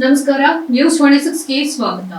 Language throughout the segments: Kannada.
ನಮಸ್ಕಾರ, ನ್ಯೂಸ್ 26ಗೆ ಸ್ವಾಗತ.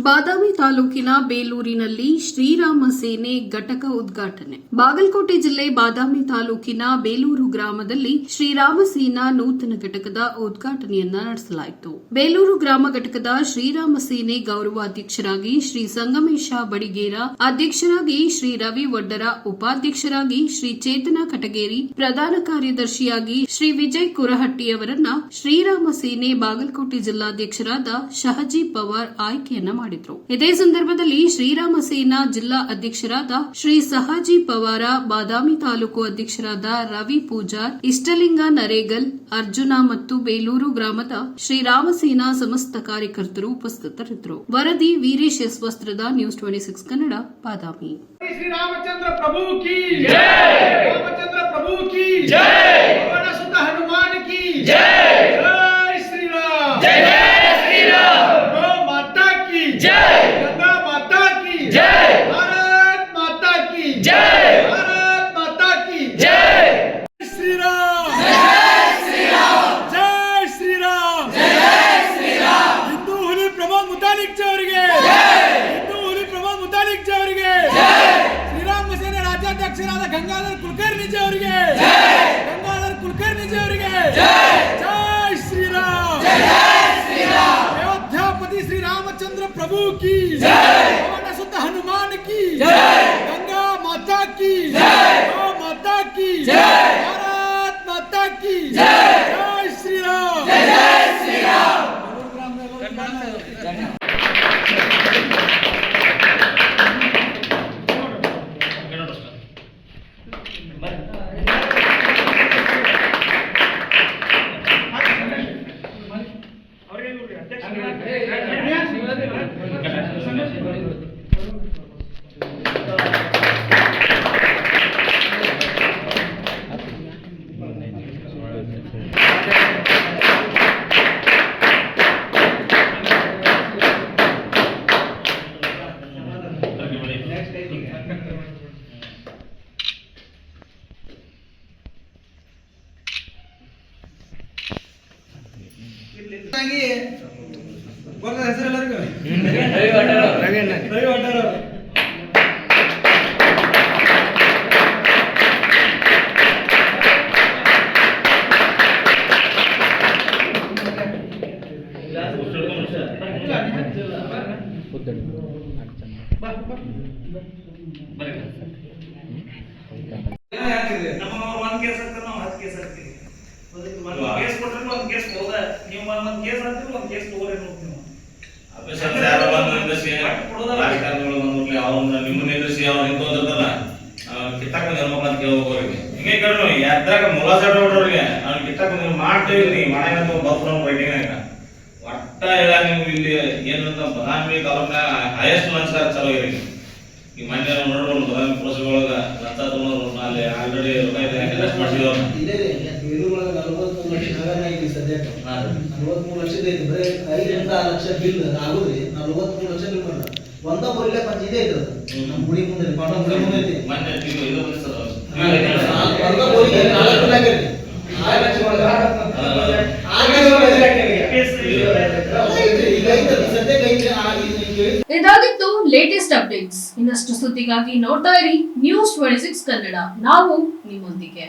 ಬಾದಾಮಿ ತಾಲೂಕಿನ ಬೇಲೂರಿನಲ್ಲಿ ಶ್ರೀರಾಮ ಸೇನೆ ಘಟಕ ಉದ್ಘಾಟನೆ. ಬಾಗಲಕೋಟೆ ಜಿಲ್ಲೆ ಬಾದಾಮಿ ತಾಲೂಕಿನ ಬೇಲೂರು ಗ್ರಾಮದಲ್ಲಿ ಶ್ರೀರಾಮ ಸೇನಾ ನೂತನ ಘಟಕದ ಉದ್ಘಾಟನೆಯನ್ನ ನಡೆಸಲಾಯಿತು. ಬೇಲೂರು ಗ್ರಾಮ ಘಟಕದ ಶ್ರೀರಾಮ ಸೇನೆ ಗೌರವಾಧ್ಯಕ್ಷರಾಗಿ ಶ್ರೀ ಸಂಗಮೇಶ ಬಡಿಗೇರ, ಅಧ್ಯಕ್ಷರಾಗಿ ಶ್ರೀ ರವಿ ವಡ್ಡರ, ಉಪಾಧ್ಯಕ್ಷರಾಗಿ ಶ್ರೀ ಚೇತನ ಕಟಗೇರಿ, ಪ್ರಧಾನ ಕಾರ್ಯದರ್ಶಿಯಾಗಿ ಶ್ರೀ ವಿಜಯ್ ಕುರಹಟ್ಟಿಯವರನ್ನ ಶ್ರೀರಾಮ ಸೇನೆ ಬಾಗಲಕೋಟೆ ಜಿಲ್ಲಾಧ್ಯಕ್ಷರಾದ ಶಹಜಿ ಪವಾರ್ ಆಯ್ಕೆಯನ್ನ ಮಾಡಿದರು. ಇದೇ ಸಂದರ್ಭದಲ್ಲಿ ಶ್ರೀರಾಮ ಸೇನಾ ಜಿಲ್ಲಾ ಅಧ್ಯಕ್ಷರಾದ ಶ್ರೀ ಸಹಾಜಿ ಪವಾರ, ಬಾದಾಮಿ ತಾಲೂಕು ಅಧ್ಯಕ್ಷರಾದ ರವಿ ಪೂಜಾರ್, ಇಷ್ಟಲಿಂಗ ನರೇಗಲ್, ಅರ್ಜುನ ಮತ್ತು ಬೇಲೂರು ಗ್ರಾಮದ ಶ್ರೀರಾಮ ಸೇನಾ ಸಮಸ್ತ ಕಾರ್ಯಕರ್ತರು ಉಪಸ್ಥಿತರಿದ್ದರು. ವರದಿ ವೀರೇಶ್ ಎಸ್ ವಸ್ತ್ರದ ನ್ಯೂಸ್ 26 ಕನ್ನಡ, ಬಾದಾಮಿ. ಶ್ರೀರಾಮಚಂದ್ರ ಪ್ರಭು ಕಿ ಜೈ, ರಾಮಚಂದ್ರ ಪ್ರಭು ಕಿ ಜೈ, ಪವನ ಸುತ ಹನುಮಾನ್ ಕಿ ಜೈ, ಜೈ ಶ್ರೀರಾಮ್, ಜೈ ಜೈ ಶ್ರೀರಾಮ್, ಗೋ ಮಾತಾ ಕಿ ಜೈ, ಗಂಗಾ ಮಾತಾ ಕಿ ಜೈ, ಭಾರತ್ ಮಾತಾ ಕಿ ಜೈ, ಭಾರತ್ ಮಾತಾ ಕಿ ಜೈ, ಶ್ರೀರಾಮ್, ಜೈ ಶ್ರೀರಾಮ್, ಜೈ ಶ್ರೀರಾಮ್, ಜೈ ಶ್ರೀರಾಮ್. ಹಿಂದೂ ಹುಲಿ ಪ್ರಮೋದ್ ಮುತಾಲಿಕ್ ಜಿ ಅವರಿಗೆ ಜೈ, ಹಿಂದೂ ಹುಲಿ ಪ್ರಮೋದ್ ಮುತಾಲಿಕ್ ಜಿ ಅವರಿಗೆ ಜೈ, ಶ್ರೀರಾಮ ಸೇನೆ ರಾಜ್ಯಾಧ್ಯಕ್ಷರಾದ ಗಂಗಾಧರ್ ಕುಲಕರ್ಣಿ ಜಿ ಅವರಿಗೆ ಜೈ, ಗಂಗಾಧರ್ ಕುಲಕರ್ಣಿ ಜಿ ಅವರಿಗೆ ಜೈ, ಜೈ ಶ್ರೀರಾಮ್, ಜೈ ಶ್ರೀರಾಮ್. ಅಯೋಧ್ಯಾಪತಿ ಶ್ರೀರಾಮಚಂದ್ರ ಪ್ರಭು ಕಿ ಜೈ, ಪವನ ಸುತ ಹನುಮಾನ್ ಕಿ ಜೈ, ಗಂಗಾ ಮಾತಾ ಕಿ ಜೈ, ಗೋ ಮಾತಾ ಕಿ ಜೈ, ಭಾರತ್ ಮಾತಾ ಕಿ ಜೈ, ಜೈ ಶ್ರೀರಾಮ್, ಜೈ ಶ್ರೀರಾಮ್. ಹೆಸರೆಲ್ಲರಿಗೂ ರವಿ ವಡ್ಡರ. ಒಟ್ಟ ನೀವು ಇಲ್ಲಿ ಏನಂತ ಬದಾಮಿ ತಾಲೂಕಿನ ಹೈಯೆಸ್ಟ್ ಲಂಚ್ ಚಲೋ ಇರಿ. ಈ ಮೊನ್ನೆ ನೋಡ್ಬೋದು ಬದಾಮಿ ಪೋಸ್ಟ್ಗಳೊಳಗ ಲಂಚ ತಗೊಂಡ್ರು ಅಲ್ಲಿ ಆಲ್ರೆಡಿ ಇನ್ವೆಸ್ಟ್ ಮಾಡಿಸಿದವ್ರು 43 ಲಕ್ಷ ಐತಿ ಸದ್ಯಕ್ಕೆ. 43 ಲಕ್ಷದ ಐತಿ, ಬರೀ 5 ಲಕ್ಷ ಬಿಲ್ ಆಗುದ್ರಿ. 43 ಲಕ್ಷ ಬಿಲ್ ಮಾಡ್ದ ಒಂದ ಬರಿಲೆ ಪಂಚ ಇದೆ ಐತಿ. ನಮ್ಮ ಗುಡಿ ಮುಂದೆ ಪಾಠ ಗುಡಿ ಮುಂದೆ ಐತಿ. ಮೊನ್ನೆ ಇದು ಬಂದಿಸ್ತದ ಒಂದ ಬರಿಗೆ 4 ಲಕ್ಷ ಆಗೈತಿ. 6 ಲಕ್ಷ ಒಳಗ ಇದಾಗಿತ್ತು ಲೇಟೆಸ್ಟ್ ಅಪ್ಡೇಟ್ಸ್. ಇನ್ನಷ್ಟು ಸುದ್ದಿಗಾಗಿ ನೋಡ್ತಾ ಇರಿ ನ್ಯೂಸ್ 26 ಕನ್ನಡ. ನಾವು ನಿಮ್ಮೊಂದಿಗೆ.